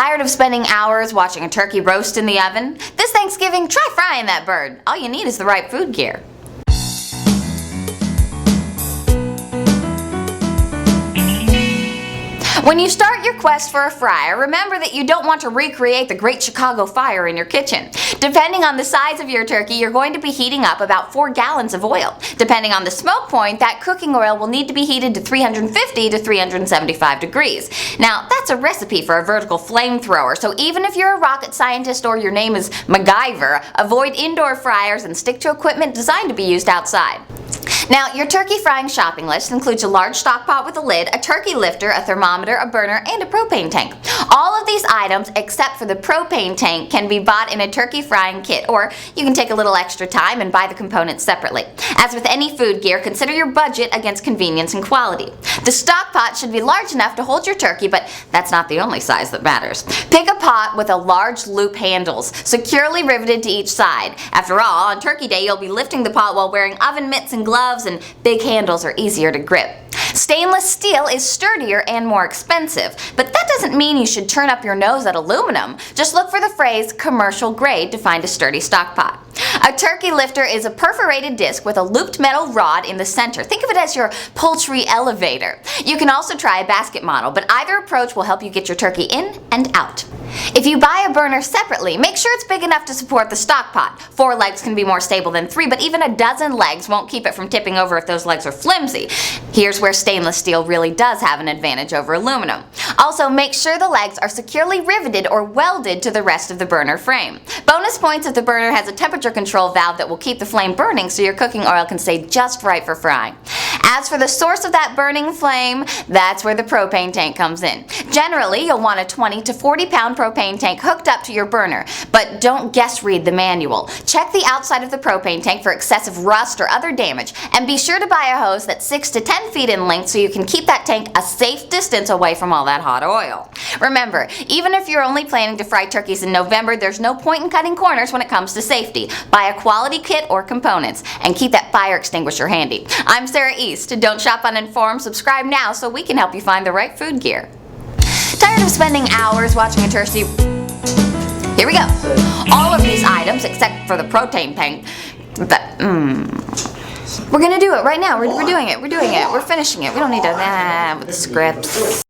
Tired of spending hours watching a turkey roast in the oven? This Thanksgiving, try frying that bird. All you need is the right food gear. When you start your quest for a fryer, remember that you don't want to recreate the Great Chicago Fire in your kitchen. Depending on the size of your turkey, you're going to be heating up about 4 gallons of oil. Depending on the smoke point, that cooking oil will need to be heated to 350 to 375 degrees. Now, that's a recipe for a vertical flamethrower, so even if you're a rocket scientist or your name is MacGyver, avoid indoor fryers and stick to equipment designed to be used outside. Now, your turkey frying shopping list includes a large stock pot with a lid, a turkey lifter, a thermometer, a burner, and a propane tank. All of these items, except for the propane tank, can be bought in a turkey frying kit, or you can take a little extra time and buy the components separately. As with any food gear, consider your budget against convenience and quality. The stock pot should be large enough to hold your turkey, but that's not the only size that matters. Pick a pot with a large loop handles, securely riveted to each side. After all, on Turkey Day, you'll be lifting the pot while wearing oven mitts and gloves, and big handles are easier to grip. Stainless steel is sturdier and more expensive, but that doesn't mean you should turn up your nose at aluminum. Just look for the phrase commercial grade to find a sturdy stock pot. A turkey lifter is a perforated disc with a looped metal rod in the center. Think of it as your poultry elevator. You can also try a basket model, but either approach will help you get your turkey in and out. If you buy a burner separately, make sure it's big enough to support the stock pot. 4 legs can be more stable than 3, but even a dozen legs won't keep it from tipping over if those legs are flimsy. Here's where stainless steel really does have an advantage over aluminum. Also, make sure the legs are securely riveted or welded to the rest of the burner frame. Bonus points if the burner has a temperature control valve that will keep the flame burning so your cooking oil can stay just right for frying. As for the source of that burning flame, that's where the propane tank comes in. Generally, you'll want a 20 to 40 pound propane tank hooked up to your burner, but don't guess read the manual. Check the outside of the propane tank for excessive rust or other damage, and be sure to buy a hose that's 6 to 10 feet in length so you can keep that tank a safe distance away from all that hot oil. Remember, even if you're only planning to fry turkeys in November, there's no point in cutting corners when it comes to safety. Buy a quality kit or components, and keep that fire extinguisher handy. I'm Sarah East. Don't shop uninformed. Subscribe now so we can help you find the right food gear. Tired of spending hours watching a turkey? Here we go. All of these items, except for the propane tank, we're gonna do it right now. We're doing it. We're finishing it. We don't need to with the scripts.